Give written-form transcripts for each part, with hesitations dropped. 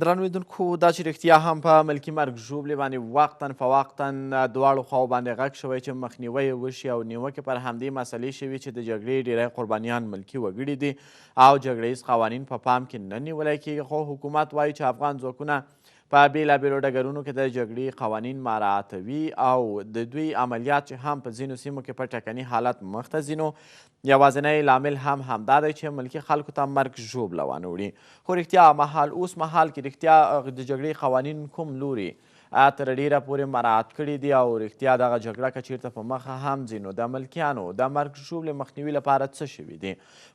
درنو لیدونکو دا چې رښتیا هم په ملکي مرګ ژوبلې باندې وقتا فوقتا دواړو خواو باندې غږ شوی چې مخنیوی یې وشي او نیوکې پر همدې مسلې شوي چې د جګړې ډیری قربانیان ملکي وګړي دي او جګړه ییز قوانین په پام کې نه نیولی کیږي، خو حکومت وایي چې افغان ځواکونه په بېلابېلو ډګرونو کې د جګړې قوانین مراعاتوي او د دوی عملیات چې هم په ځینو سیمو کې په ټکني حالت مخ ته ځي، نو یوازینی لامل هم همدا دی چې ملکي خلکو ته مرګ ژوبله وانه وړي. خو رښتیا اوس مهال کې رښتیا د جګړې قوانین کوم لوري تر ډیره پورې مراعات کړي دي او رښتیا دغه جګړه که چیرته په مخه هم ځي نو د ملکیانو د مرګ ژوبلې مخنیوي لپاره څه شوي دي؟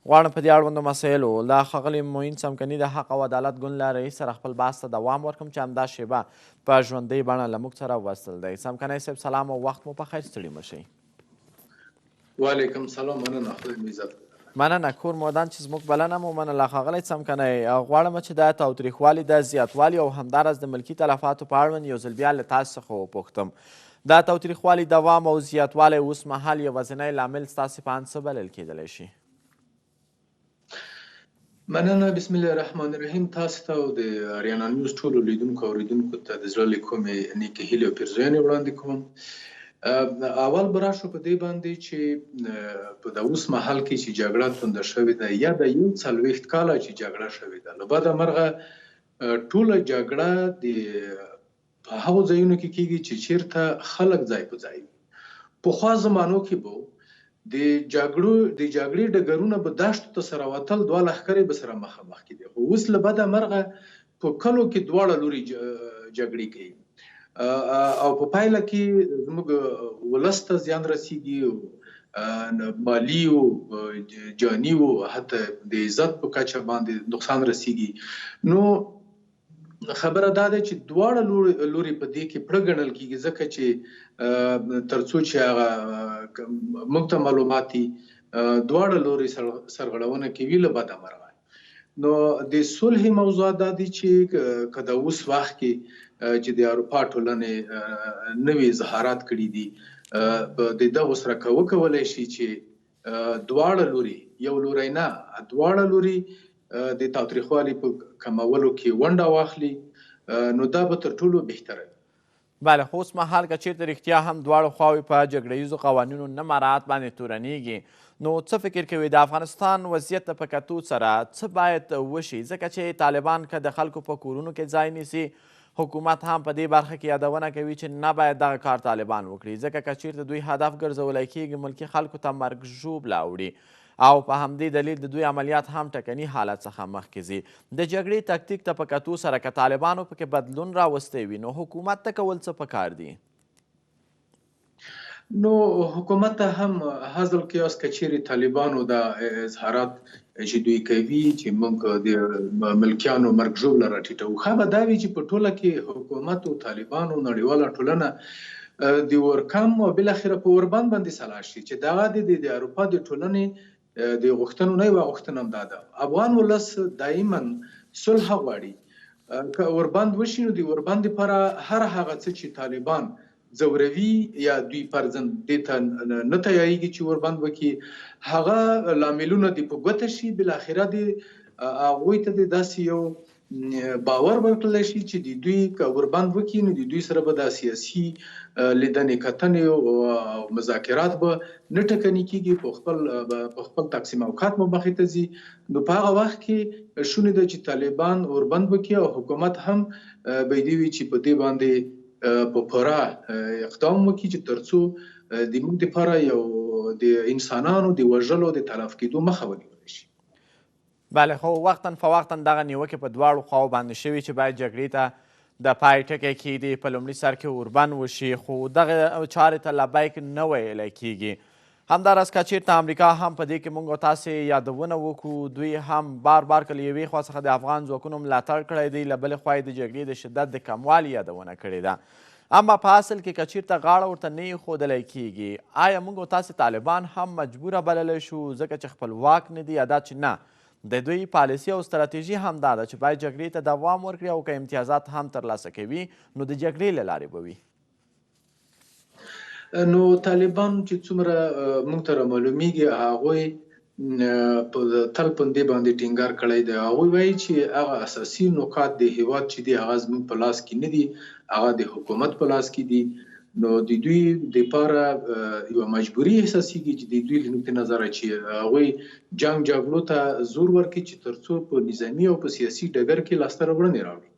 غواړم په دې اړوندو مسایلو له ښاغلي معین څمکني د حق او عدالت ګوند له رئیس سره خپل بحث ته دوام ورکړم چې همدا شیبه په ژوندۍ بڼه له موږ سره وصل دی. څمکنی صاحب سلام او وخت مو په خیر، ستړي مه شئ. وعلیکم سلام، مننه، خدای مو عزت. مننه، کور مودان چې زموږ بلنه مو منله. ښاغلی څمکنی، غواړم چې د تاوتریخوالي د زیاتوالي او همداراز د ملکي تلفاتو په اړوند یو ځل بیا له تاسو څخه وپوښتم، د تاوتریخوالي دوام او زیاتوالی اوس مهال یوازینی لامل ستاسې په اند څه بلل کیدلی شي؟ مننه. بسم الله الرحمن الرحیم. تاسو ته او د اریانا نیوز ټولو لیدونکو او اوریدونکو ته د زړه له کومې نیکې هیلې او پیرزوینې وړاندې کوم. اول به راشو په دې باندې چې په د اوس مهال کې چې جګړه تونده شوې ده یا د 40 کاله چې جګړه شوې ده، له بده مرغه ټوله جګړه په هغو ځایونو کې کیږي چې چیرته خلک ځای په ځای وي. پخوا زمانو کې به د جګړې ډګرونه به داشتو ته سره وتل، دوه لښکرې به سره مخامخ کېدې، خو اوس له بده مرغه په کلو کې دواړه لوري جګړې کوي او په پایله کې زموږ ولس ته زیان رسیږي، مالي او جاني او حتی د عزت په کچه باندې نقصان رسیږي. نو خبره دا ده چې دواړه لوري په دې کې پړه ګڼل کېږي، ځکه چې تر څو چې هغه موږ ته معلومات دي دواړه لوري سرغړونه کوي له بده مرغه. نو د صلح موضوع دا دی چې که د اوس وخت کې چې د اروپا ټولنې نوي اظهارات کړي دي د دغو سره وکولی شي چې دواړه لوري، یو لوری نه دواړه لوري د تاوتریخوالي په کمولو کې ونډه واخلي، نو دا به تر ټولو بهتره وي. بله، خو اوس مهال که چیرته رښتیا هم دواړو خواوې په جګړه ییزو قوانینو نه مراعات باندې تورنیږي، نو څه فکر کوي د افغانستان وضعیت ته په کتو سره څه باید وشي؟ ځکه چې طالبان که د خلکو په کورونو کې ځای نیسي، حکومت هم په دې برخه کې یادونه کوي چې نه باید دغه کار طالبان وکړي، ځکه که چیرته دوی هدف ګرځولی کیږي ملکي خلکو ته مرګ ژوبله اوړي او په همدې دلیل د دوی عملیات هم ټکني حالت څخه مخکې ځي. د جګړې تکتیک ته په کتو سره که طالبانو پکې بدلون راوستی وي نو حکومت ته کول څه پکار دي؟ نو حکومت ته هم هزل کیاس که چیرې طالبانو د اظهارات چې دوی کوي چې موږ د ملکیانو مرګ ژوبله راټیټوو، ښه به دا وي چې په ټوله کې حکومت او طالبانو نړیواله ټولنه د ورکم او بالاخره په اوربند باندې سلا شي چې دغه د اروپا د ټولنې د غوښتنو نه یوه غوښتنه هم دا ده، افغان ولس دایما صلح غواړي. که اوربند وشي نو د اوربند لپاره هر هغه څه چې طالبان ځوروي یا دوی فرضاً دې ته نه تیاریږي چې اوربند وکړي، هغه لاملونه دې په ګوته شي، بالاخره دې هغوی ته د داسې یو باور ورکړلی شي چې د دوی که اوربند وکړي نو د دوی سره به دا سیاسي لیدنې کتنې او مذاکرات به نه ټکني کېږي، په خپل تقسیم اوقات به مخې ته ځي. نو په هغه وخت کې شونې ده چې طالبان اوربند وکړي او حکومت هم به دې وي چې په دې باندې په پوره اقدام وکړي چې تر څو د موږ دپاره یو د انسانانو د وژلو د تلف کېدو مخه ونیولی شي. بله، خو وقتا فوقتا دغه نیوکې په دواړو خواو باندې شوي چې باید جګړې ته د پای ټکی کیږدي، په لومړي سر کې اوربند وشي، خو دغه چارې ته لبیک نه ویلی کیږي. همداراز که چیرته امریکا هم په دې کې موږ او تاسې یادونه وکړو، دوی هم بار بار که له یوې خوا څخه د افغان ځواکونو ملاتړ کړی دی، له بلې خوا یې د جګړې د شدت د کموالي یادونه کړې ده. اما په اصل کې که چیرته غاړه ورته نه ایښودلی کیږي، آیا موږ او تاسې طالبان هم مجبوره بللی شو ځکه چې خپلواک نه دي، یا دا چې نه د دوی پالیسي او ستراتیژي هم دا ده چې باید جګړې ته دوام ورکړي او که امتیازات هم ترلاسه کوي نو د جګړې له لارې به وي؟ نو طالبان چې څومره موږ ته رامعلومیږي، هغوی تل په دې باندې ټینګار کړی دی. هغوی وایي چې هغه اساسي نکات د هیواد چې دي هغه زموږ په لاس کې نه دي، هغه د حکومت په لاس کې دي. نو د دوی دپاره یوه مجبوري احساسېږي چې د دوی له نقطې نظره چې هغوی جنګ جګړو ته زور ورکړي چې تر څو په نظامي او په سیاسي ډګر کې لاسته راوړنې راوړي.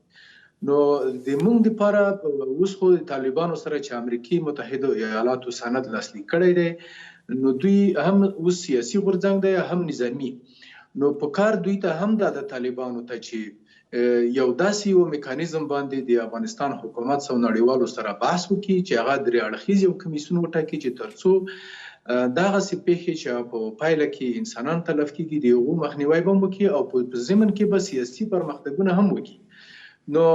نو د موږ دپاره اوس خو د طالبانو سره چې امریکې متحده ایالاتو سند لاسلیک کړی دی، نو دوی هم اوس سیاسي غورځنګ دی هم نظامي. نو په کار دوی ته هم دا د طالبانو ته چې یو داسې یو میکانیزم باندې د افغانستان حکومت سره نړیوالو سره بحث وکړي چې هغه درې اړخیز یو کمیسیون وټاکي چې تر څو دغسې پیښې چې په پایله کې انسانان تلف کېږي د هغو مخنیوی به هم وکړي او په ضمن کې به سیاسي پرمختګونه هم وکړي. نو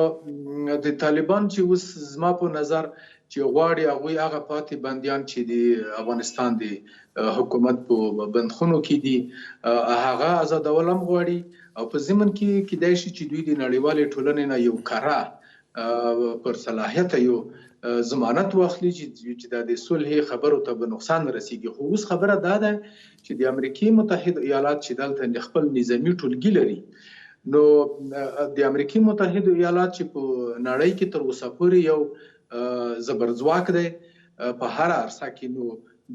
د طالبان چې اوس زما په نظر چې غواړي هغوی هغه پاتې بندیان چې د افغانستان د حکومت په بندخونو کې دي هغه آزادول هم غواړي او په ضمن کې کیدای شي چې دوی د نړیوالې ټولنې نه یو کره پر صلاحیت یو ضمانت واخلي چې د صلح خبرو ته به نقصان نه رسیږي. خو اوس خبره دا ده چې د امریکې متحده ایالات چې دلته خپل نظامي ټولګي لري، نو د امریکې متحده ایالات چې په نړۍ کې تر اوسه پورې یو زبرځواک دی په هر عرصه کې، نو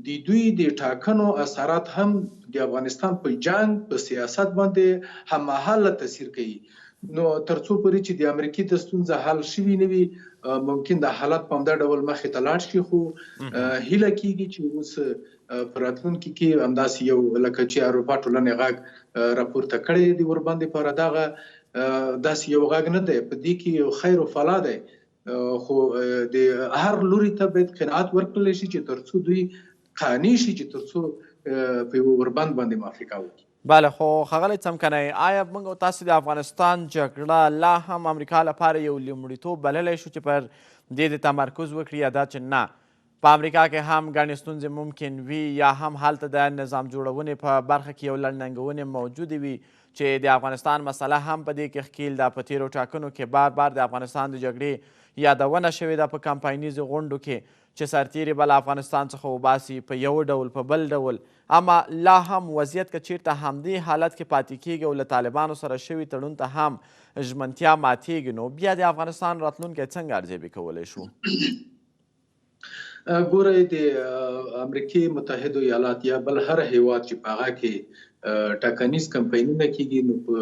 د دوی د ټاکنو اثرات هم د افغانستان په جنگ په سیاست باندې هممهاله تاثیر کوي. نو تر څو پورې چې د امریکې د ستونزه حل شوي نه وي ممکن د حالت په همدا ډول مخې ته لاړ شي. خو هیله کېږي چې اوس په راتلونکي کې همداسې یو لکه چې اروپا ټولنې غږ راپورته کړی دی ورباندې پر دغه داسې یو غږ نه دی، په دې کې یو خیر و فلا دی. خو د هر لوري ته باید قناعت ورکړلی شي چې تر څو دوی قانع شي چې تر څو په یوه وربند باندې موافقه وکړي. بله، خو ښاغلی څمکنی، آیا موږ او تاسو د افغانستان جګړه لا هم امریکا لپاره یو لومړیتوب بللی شو چې پر دې د تمرکز وکړي، یا دا چې نه په امریکا کې هم ګڼې ستونزې ممکن وي یا هم هلته د نظام جوړونې په برخه کې یو لړ ننګونې موجودې وي چې د افغانستان مسله هم په دې کې ښکیل ده؟ په تېرو ټاکنو کې بار بار د افغانستان د جګړې یادونه شوې ده په کمپاینیزو غونډو کې چې سرتیري به له افغانستان څخه وباسي په یو ډول په بل ډول، اما لا هم وضعیت که چیرته همدې حالت کې پاتې کیږي او له طالبانو سره شوي تړون ته هم ژمنتیا ماتیږي، نو بیا د افغانستان راتلونکی څنګه ارزیابي کولی شو؟ ګورئ، د امریکې متحده ایالات یا بل هر هیواد چې په هغه کې ټاکنیز کمپاینونه کیږي، نو په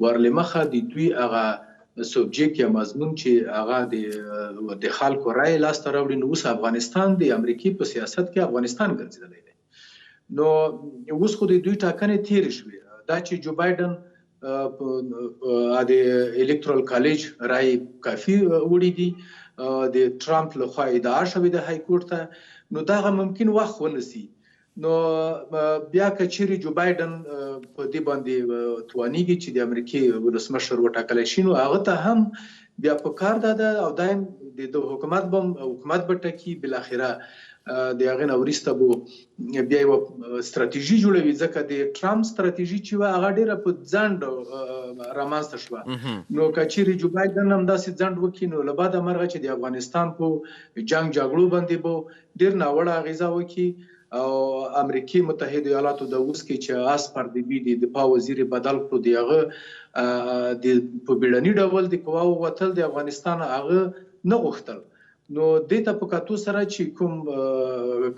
ورلمخه د دوی هغه سبجیکټ یا مضمون چې هغه د خلکو رای لاسته راوړي، نو اوس افغانستان د امریکې په سیاست کې افغانستان ګرځېدلی دی. نو اوس خو د دوی ټاکنې تېرې شوې، دا چې جو بایډن د الکترال کالج رای کافي وړي دي د ټرمپ لخوا ادعا شوې ده هایکورټ ته، نو دغه ممکن وخت ونیسي. نو بیا که چیرې جو بایډن په دې باندې توانیږي چې د امریکې ولسمشر وټاکلی شي، نو هغه ته هم بیا په کار ده او دایم د حکومت به ټاکي، بالاخره د هغې نه وروسته به بیا یوه ستراتیژي جوړوي، ځکه د ټرمپ ستراتیژي چې وه هغه ډېره په ځنډ رامنځته شوه. نو که چیرې جو بایډن هم داسې ځنډ وکړي، نو له بده مرغه چې د افغانستان په جنګ جګړو باندې به ډېر ناوړه اغېزه وکړي او امریکې متحده ایالاتو د اوس کې چې اسپر د دوی د دفاع وزیر بدل کړو، د هغه په بیړني ډول د قواو وتل د افغانستان هغه نه غوښتل. نو دې ته په کتو سره چې کوم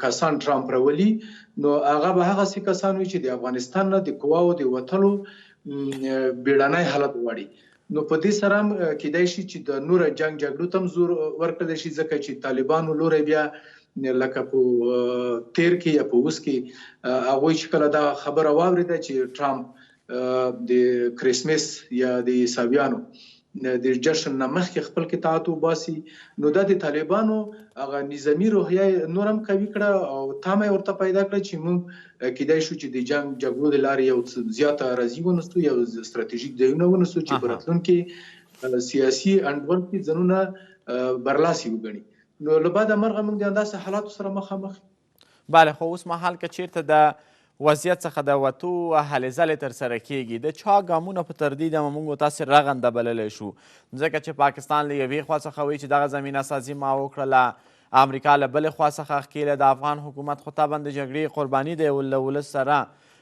کسان ټرمپ راولي، نو هغه به هغسې کسان وي چې د افغانستان نه د قواو د وتلو بیړنی حالت غواړي. نو په دې سره هم کیدای شي چې د نوره جنګ جګړو ته هم زور ورکړلی شي، ځکه چې طالبانو لوری بیا لکه په تیر کې یا په اوس کې هغوی چې کله دا خبره واورېده چې ټرمپ د کرسمس یا د عیسویانو د جشن نه مخکې خپل قطعات وباسي، نو دا د طالبانو هغه نظامي روحیه نور هم قوي کړه او تمه یې ورته پیدا کړه چې موږ کیدای شو چې د جنګ جګړو د لارې یو زیاته اراضي ونیسو، یو ستراتیژیک ځایونه ونیسو چې په راتلونکي سیاسي انډول کې ځانونه برلاسي وګڼي. نو له بعده مرغه موږ د همداسې حالاتو سره مخامخ. بله، خو اوس مهال که چیرته د وضعیت څخه د وتو هلې ځلې ترسره کیږي، د چا ګامونه په تردید هم موږ تاسې رغنده بللی شو، ځکه چې پاکستان له یوې خوا څخه وایي چې دغه زمینه سازي ما وکړله، امریکا له بلې خوا څخه ښکیله د افغان حکومت خو طبعا د جګړې قرباني دی له ولس سره،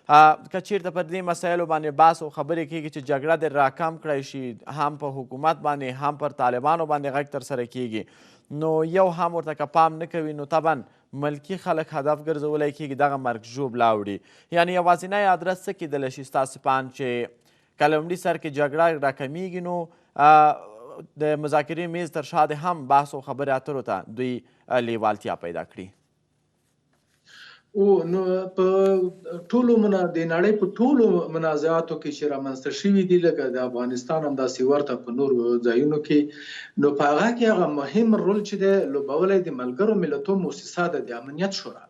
که چیرته پر دې مسایلو باندې بحث او خبرې کیږي چې جګړه دې راکم کړی شي هم په حکومت باندې هم پر طالبانو باندې غږ ترسره کیږي نو یو هم ورته که پام نه کوي نو طبعا ملکي خلک هدف ګرځولی کیږي دغه مرګ ژوبله اوړي یعنې یوازینی ادرس څه کیدلی شي ستاسې په اند چې که لومړي سر کې جګړه راکمیږي نو د مذاکرې میز تر شا د هم بحث او خبرې اترو ته دوی لیوالتیا پیدا کړي او نو په ټولو د نړۍ په ټولو منازعاتو کې چې رامنځته شوي دي لکه د افغانستان همداسې ورته په نورو ځایونو کې نو په هغه کې هغه مهم رول چې دی لوبولی د ملګرو ملتونو موسسه ده د امنیت شورا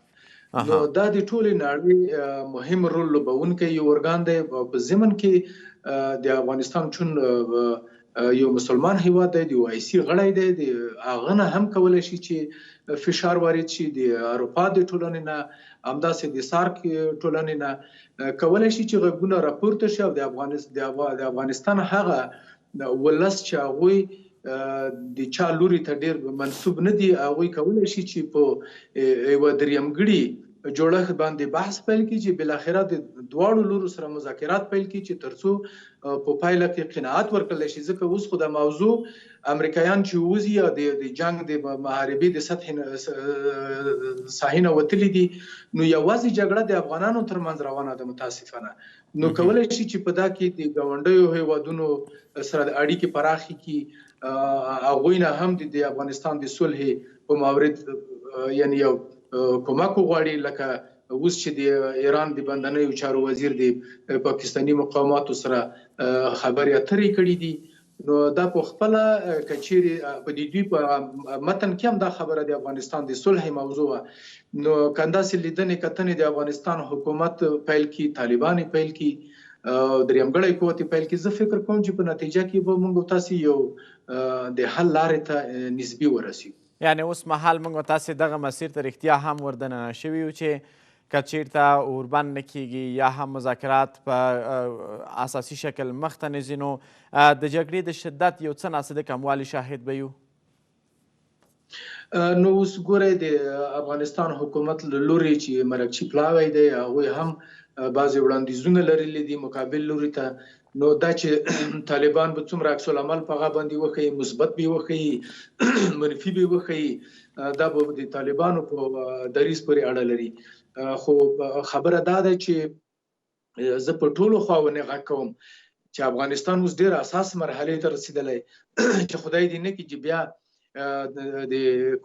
نو دا د ټولې نړۍ مهم رول لوبونکی یو ارګان دی په ضمن کې د افغانستان چون یو مسلمان هیواد دی د OIC غړی دی د هغه نه هم کولی شي چې فشار وارد شي د اروپا د ټولنې نه همداسې د سارک ټولنې نه کولی شي چې غږونه راپورته شي او د افغانستان هغه ولس چې هغوی د چا لوري ته ډېر منسوب نه دي هغوی کولی شي چې په یوه درېیمګړي جوړښت باندې بحث پیل کړي چې بالاخره د دواړو لورو سره مذاکرات پیل کړي چې ترڅو په پایله کې قناعت ورکړلی شي ځکه اوس خو د موضوع امریکایان چې وځي یا د جنګ د محاربې د ساحې نه وتلي دي نو یوازې جګړه د افغانانو ترمنځ روانه ده متاسفانه نو کولی شي چې په دا کې د ګاونډیو هیوادونو سره اړیکې پراخې کړي هغوی نه هم د افغانستان د صلح په مورد یعنې یو کومک وغواړي لکه اوس چې د ایران د بندنیو چارو وزیر د پاکستاني مقاماتو سره خبرې اترې کړي دي نو دا په خپله که چیرې په دوی په متن کې هم دا خبره د افغانستان د صلح موضوع نو که همداسې لیدنې کتنې د افغانستان حکومت پیل کړي طالبان پیل کړي درېیمګړی قوت پیل کړي زه فکر کوم چې په نتیجه کې به موږ تاسې یو د حل لارې ته نسبي ورسیږو یعنې اوس مهال موږ تاسې دغه مسیر ته رښتیا هم وردننه شوي یو چې که چیرته اوربند نه کیږي یا هم مذاکرات په اساسي شکل مخته نه ځي نو د جګړې د شدت یو څه ناڅه د کموالي شاهد به یو نو اوس ګورئ د افغانستان حکومت له لوري چې مرکچي پلاوی دی هغوی هم بعضې وړاندیزونه لرلي دي مقابل لوري ته نو دا چې طالبان به څومره عکس العمل په هغه باندې وښیي مثبت به وښیي منفي به وښیي دا به د طالبانو په دریځ پورې اړه لري خو خبره دا ده چې زه په ټولو خواونې غږ کوم چې افغانستان اوس ډېر اساس مرحلې ته رسېدلی چې خدای دې نه کړي چې بیا د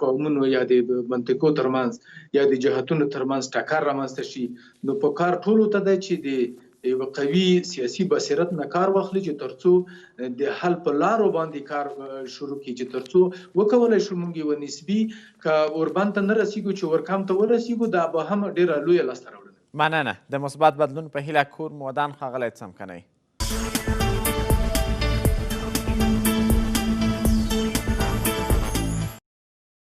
قومونو یا د منطقو ترمنځ یا د جهتونو ترمنځ ټکر رامنځته شي نو په کار ټولو ته ده چې د یو قوي سیاسي بصیرت نه کار واخلي چې ترڅو د حل په لارو باندې کار شروع کړي چې ترڅو وکولی شو موږ یوه نسبي که اوربند ته نه رسیږو چې ورکام ته ورسیږو دا به هم ډېره لویه لاسته راوړنه مننه د مثبت بدلون په هیله کور مودان ښاغلی څمکنی